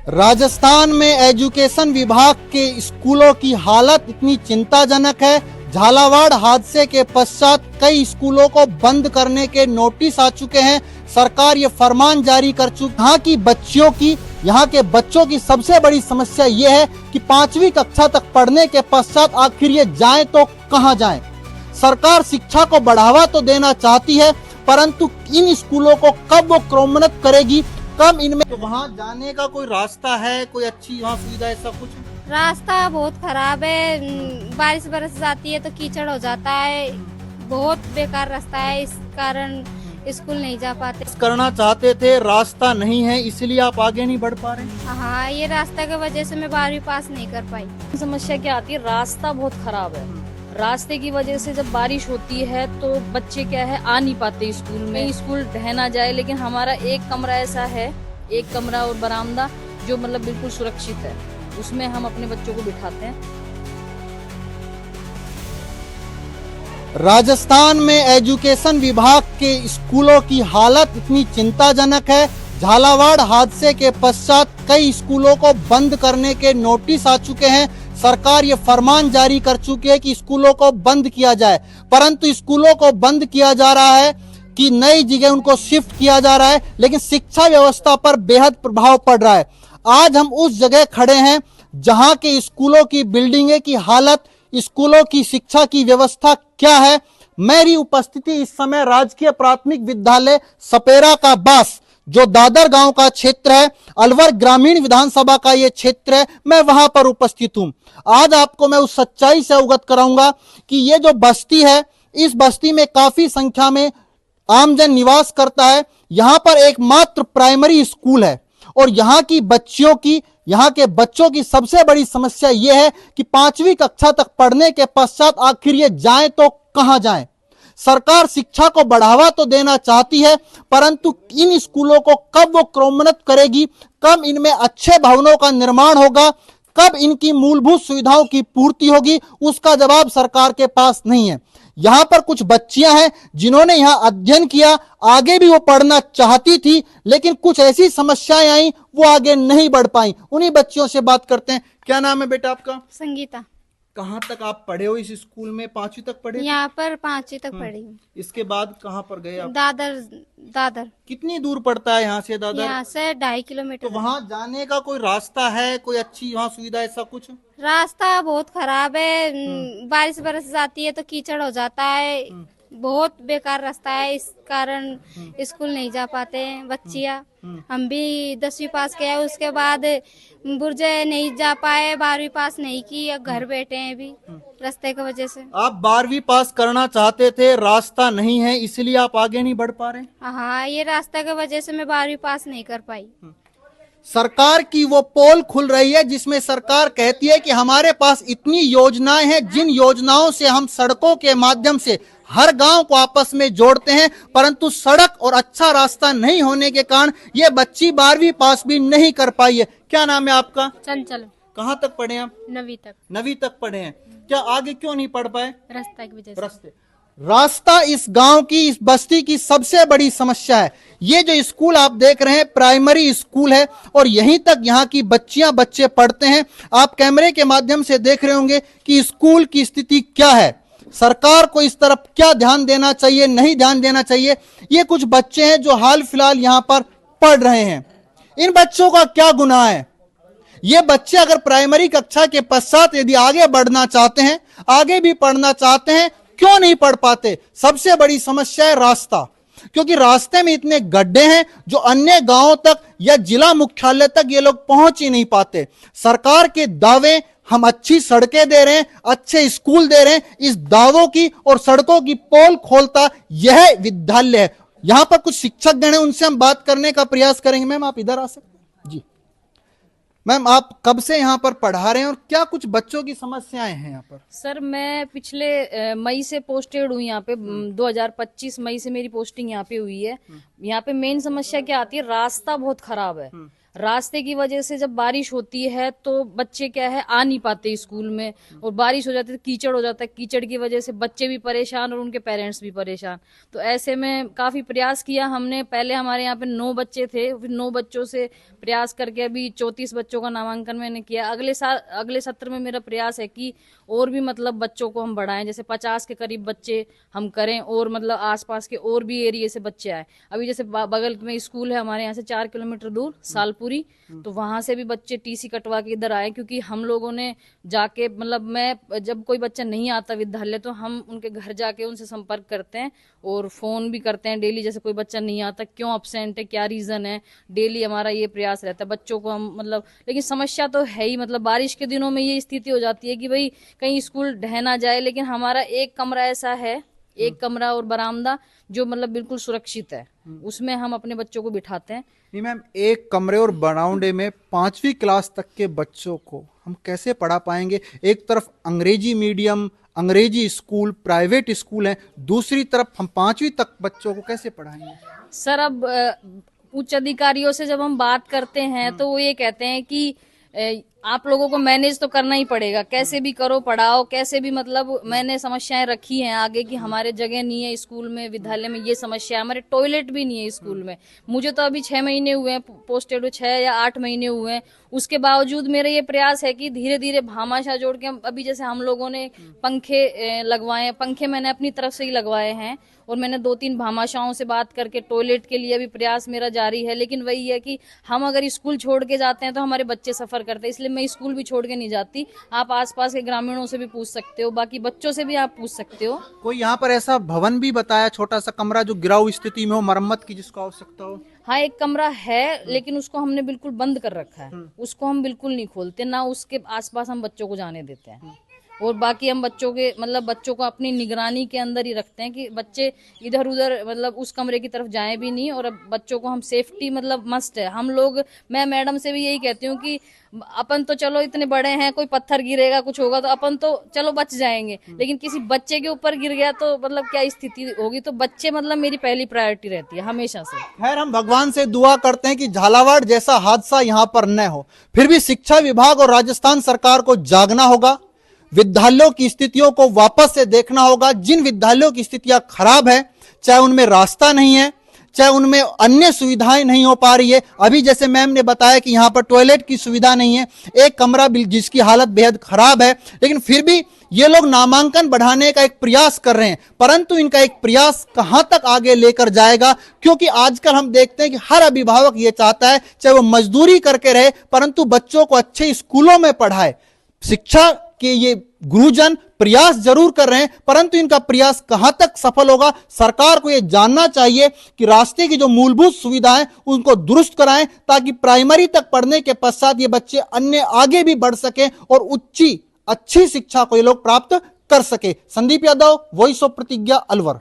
राजस्थान में एजुकेशन विभाग के स्कूलों की हालत इतनी चिंताजनक है। झालावाड़ हादसे के पश्चात कई स्कूलों को बंद करने के नोटिस आ चुके हैं। सरकार ये फरमान जारी कर चुकी। यहाँ के बच्चों की सबसे बड़ी समस्या ये है कि 5वीं कक्षा तक पढ़ने के पश्चात आखिर ये जाएं तो कहां जाएं। सरकार शिक्षा को बढ़ावा तो देना चाहती है, परंतु इन स्कूलों को कब वो क्रमोन्नत करेगी, कब इनमें तो वहाँ जाने का कोई रास्ता है, कोई अच्छी वहाँ सुविधा है? सब कुछ रास्ता बहुत खराब है, बारिश बरस जाती है तो कीचड़ हो जाता है, बहुत बेकार रास्ता है। इस कारण स्कूल नहीं जा पाते। करना चाहते थे, रास्ता नहीं है, इसलिए आप आगे नहीं बढ़ पा रहे? हाँ, ये रास्ता की वजह से मैं 12वीं पास नहीं कर पाई। समस्या क्या आती है, रास्ता बहुत खराब है। रास्ते की वजह से जब बारिश होती है तो बच्चे क्या है आ नहीं पाते स्कूल में। स्कूल ढह ना जाए, लेकिन हमारा एक कमरा ऐसा है, एक कमरा और बरामदा जो मतलब बिल्कुल सुरक्षित है, उसमें हम अपने बच्चों को बिठाते हैं। राजस्थान में एजुकेशन विभाग के स्कूलों की हालत इतनी चिंताजनक है। झालावाड़ हादसे के पश्चात कई स्कूलों को बंद करने के नोटिस आ चुके हैं। सरकार ये फरमान जारी कर चुकी है कि स्कूलों को बंद किया जाए, परंतु स्कूलों को बंद किया जा रहा है कि नई जगह उनको शिफ्ट किया जा रहा है, लेकिन शिक्षा व्यवस्था पर बेहद प्रभाव पड़ रहा है। आज हम उस जगह खड़े हैं जहां के स्कूलों की बिल्डिंगें की हालत, स्कूलों की शिक्षा की व्यवस्था क्या है। मेरी उपस्थिति इस समय राजकीय प्राथमिक विद्यालय सपेरा का बास, जो दादर गांव का क्षेत्र है, अलवर ग्रामीण विधानसभा का ये क्षेत्र है, मैं वहां पर उपस्थित हूं। आज आपको मैं उस सच्चाई से अवगत कराऊंगा कि ये जो बस्ती है, इस बस्ती में काफी संख्या में आमजन निवास करता है। यहां पर एकमात्र प्राइमरी स्कूल है और यहाँ के बच्चों की सबसे बड़ी समस्या यह है कि 5वीं कक्षा तक पढ़ने के पश्चात आखिर ये जाएं तो कहां जाएं। सरकार शिक्षा को बढ़ावा तो देना चाहती है, परंतु इन स्कूलों को कब वो क्रमोन्नत करेगी, कब इनमें अच्छे भवनों का निर्माण होगा, कब इनकी मूलभूत सुविधाओं की पूर्ति होगी, उसका जवाब सरकार के पास नहीं है। यहाँ पर कुछ बच्चियां हैं जिन्होंने यहाँ अध्ययन किया, आगे भी वो पढ़ना चाहती थी, लेकिन कुछ ऐसी समस्याएं आई, वो आगे नहीं बढ़ पाई। उन्हीं बच्चियों से बात करते हैं। क्या नाम है बेटा आपका? संगीता। कहाँ तक आप पढ़े हो इस स्कूल में? 5वीं तक पढ़े? यहाँ पर 5वीं तक पढ़ी हूँ। इसके बाद कहाँ पर गए आप? दादर। कितनी दूर पड़ता है यहाँ से दादर? यहाँ से 2.5 किलोमीटर। तो वहाँ जाने का कोई रास्ता है, कोई अच्छी वहाँ सुविधा है? सब कुछ रास्ता बहुत खराब है, बारिश बरस जाती है तो कीचड़ हो जाता है, बहुत बेकार रास्ता है। इस कारण स्कूल नहीं जा पाते हैं बच्चियाँ। हम भी 10वीं पास किया, उसके बाद बुर्जे नहीं जा पाए, 12वीं पास नहीं की, अब घर बैठे हैं अभी रास्ते की वजह से। आप 12वीं पास करना चाहते थे, रास्ता नहीं है, इसलिए आप आगे नहीं बढ़ पा रहे? हाँ, ये रास्ते की वजह से मैं 12वीं पास नहीं कर पाई। सरकार की वो पोल खुल रही है जिसमें सरकार कहती है कि हमारे पास इतनी योजनाएं हैं, जिन योजनाओं से हम सड़कों के माध्यम से हर गांव को आपस में जोड़ते हैं, परंतु सड़क और अच्छा रास्ता नहीं होने के कारण ये बच्ची 12वीं पास भी नहीं कर पाई है। क्या नाम है आपका? चंचल। कहाँ तक पढ़े आप? 9वीं तक। 9वीं तक पढ़े हैं। क्या आगे क्यों नहीं पढ़ पाए? रास्ता की वजह से। रास्ता इस गांव की, इस बस्ती की सबसे बड़ी समस्या है। ये जो स्कूल आप देख रहे हैं प्राइमरी स्कूल है और यहीं तक यहाँ की बच्चे पढ़ते हैं। आप कैमरे के माध्यम से देख रहे होंगे कि स्कूल की स्थिति क्या है। सरकार को इस तरफ क्या ध्यान देना चाहिए, नहीं ध्यान देना चाहिए। ये कुछ बच्चे हैं जो हाल फिलहाल यहाँ पर पढ़ रहे हैं। इन बच्चों का क्या गुनाह है? ये बच्चे अगर प्राइमरी कक्षा के पश्चात यदि आगे बढ़ना चाहते हैं, आगे भी पढ़ना चाहते हैं, क्यों नहीं पढ़ पाते? सबसे बड़ी समस्या है रास्ता, क्योंकि रास्ते में इतने गड्ढे हैं जो अन्य गांवों तक या जिला मुख्यालय तक ये लोग पहुंच ही नहीं पाते। सरकार के दावे, हम अच्छी सड़कें दे रहे हैं, अच्छे स्कूल दे रहे हैं, इस दावों की और सड़कों की पोल खोलता यह विद्यालय है। यहां पर कुछ शिक्षक गण हैं, उनसे हम बात करने का प्रयास करेंगे। मैम आप इधर आ सकते हैं? जी मैम, आप कब से यहाँ पर पढ़ा रहे हैं और क्या कुछ बच्चों की समस्याएं हैं यहाँ पर? सर, मैं पिछले मई से पोस्टेड हूँ यहाँ पे। 2025 मई से मेरी पोस्टिंग यहाँ पे हुई है। यहाँ पे मेन समस्या क्या आती है, रास्ता बहुत खराब है। रास्ते की वजह से जब बारिश होती है तो बच्चे क्या है आ नहीं पाते स्कूल में, और बारिश हो जाती है तो कीचड़ हो जाता है, कीचड़ की वजह से बच्चे भी परेशान और उनके पेरेंट्स भी परेशान। तो ऐसे में काफी प्रयास किया हमने। पहले हमारे यहाँ पे 9 बच्चे थे, फिर 9 बच्चों से प्रयास करके अभी 34 बच्चों का नामांकन मैंने किया। अगले सत्र में मेरा प्रयास है कि और भी मतलब बच्चों को हम बढ़ाएं, जैसे 50 के करीब बच्चे हम करें और मतलब आसपास के और भी एरिया से बच्चे आए। अभी जैसे बगल में स्कूल है हमारे यहाँ से 4 किलोमीटर दूर, सालपुरी, तो वहां से भी बच्चे टीसी कटवा के इधर आए, क्योंकि हम लोगों ने जाके मतलब मैं जब कोई बच्चा नहीं आता विद्यालय तो हम उनके घर जाके उनसे संपर्क करते हैं और फोन भी करते हैं डेली, जैसे कोई बच्चा नहीं आता, क्यों अब्सेंट है, क्या रीजन है, डेली हमारा ये प्रयास रहता है बच्चों को हम मतलब। लेकिन समस्या तो है ही, मतलब बारिश के दिनों में ये स्थिति हो जाती है कि भाई कहीं स्कूल ढह ना जाए, लेकिन हमारा एक कमरा ऐसा है, एक कमरा और बरामदा जो मतलब बिल्कुल सुरक्षित है, उसमें हम अपने बच्चों को बिठाते हैं। नहीं मैम, एक कमरे और बरामदे में 5वीं क्लास तक के बच्चों को हम कैसे पढ़ा पाएंगे? एक तरफ अंग्रेजी मीडियम, अंग्रेजी स्कूल, प्राइवेट स्कूल है, दूसरी तरफ हम 5वीं तक बच्चों को कैसे पढ़ाएंगे? सर अब उच्च अधिकारियों से जब हम बात करते हैं तो वो ये कहते हैं कि आप लोगों को मैनेज तो करना ही पड़ेगा, कैसे भी करो पढ़ाओ, कैसे भी मतलब मैंने समस्याएं रखी हैं आगे कि हमारे जगह नहीं है स्कूल में, विद्यालय में ये समस्या है, हमारे टॉयलेट भी नहीं है स्कूल में। मुझे तो अभी 6 महीने हुए हैं पोस्टेड, 6 या 8 महीने हुए हैं, उसके बावजूद मेरा ये प्रयास है कि धीरे धीरे भामाशाह जोड़ के अभी जैसे हम लोगों ने पंखे लगवाए हैं, पंखे मैंने अपनी तरफ से ही लगवाए हैं, और मैंने 2-3 भामाशाहों से बात करके टॉयलेट के लिए भी प्रयास मेरा जारी है। लेकिन वही है कि हम अगर स्कूल छोड़ के जाते हैं तो हमारे बच्चे सफर करते हैं, इसलिए मैं स्कूल भी छोड़ के नहीं जाती। आप आसपास के ग्रामीणों से भी पूछ सकते हो, बाकी बच्चों से भी आप पूछ सकते हो। कोई यहाँ पर ऐसा भवन भी बताया, छोटा सा कमरा जो गिराऊ स्थिति में हो, मरम्मत की जिसको आवश्यकता हो? हाँ, एक कमरा है, लेकिन उसको हमने बिल्कुल बंद कर रखा है, उसको हम बिल्कुल नहीं खोलते, ना उसके आसपास हम बच्चों को जाने देते हैं, और बाकी हम बच्चों के मतलब बच्चों को अपनी निगरानी के अंदर ही रखते हैं कि बच्चे इधर उधर मतलब उस कमरे की तरफ जाएं भी नहीं, और अब बच्चों को हम सेफ्टी मतलब मस्ट है हम लोग। मैं मैडम से भी यही कहती हूँ कि अपन तो चलो इतने बड़े हैं, कोई पत्थर गिरेगा कुछ होगा तो अपन तो चलो बच जाएंगे, लेकिन किसी बच्चे के ऊपर गिर गया तो मतलब क्या स्थिति होगी। तो बच्चे मतलब मेरी पहली प्रायोरिटी रहती है हमेशा से। खैर, हम भगवान से दुआ करते हैं कि झालावाड़ जैसा हादसा यहाँ पर न हो। फिर भी शिक्षा विभाग और राजस्थान सरकार को जागना होगा, विद्यालयों की स्थितियों को वापस से देखना होगा। जिन विद्यालयों की स्थितियां खराब है, चाहे उनमें रास्ता नहीं है, चाहे उनमें अन्य सुविधाएं नहीं हो पा रही है, अभी जैसे मैम ने बताया कि यहाँ पर टॉयलेट की सुविधा नहीं है, एक कमरा जिसकी हालत बेहद खराब है, लेकिन फिर भी ये लोग नामांकन बढ़ाने का एक प्रयास कर रहे हैं। परंतु इनका एक प्रयास कहां तक आगे लेकर जाएगा, क्योंकि आजकल हम देखते हैं कि हर अभिभावक ये चाहता है चाहे वो मजदूरी करके रहे परंतु बच्चों को अच्छे स्कूलों में पढ़ाए। शिक्षा के ये गुरुजन प्रयास जरूर कर रहे हैं, परंतु इनका प्रयास कहां तक सफल होगा, सरकार को यह जानना चाहिए कि रास्ते की जो मूलभूत सुविधाएं उनको दुरुस्त कराएं, ताकि प्राइमरी तक पढ़ने के पश्चात ये बच्चे अन्य आगे भी बढ़ सके और अच्छी शिक्षा को ये लोग प्राप्त कर सके। संदीप यादव, वॉइस ऑफ प्रतिज्ञा, अलवर।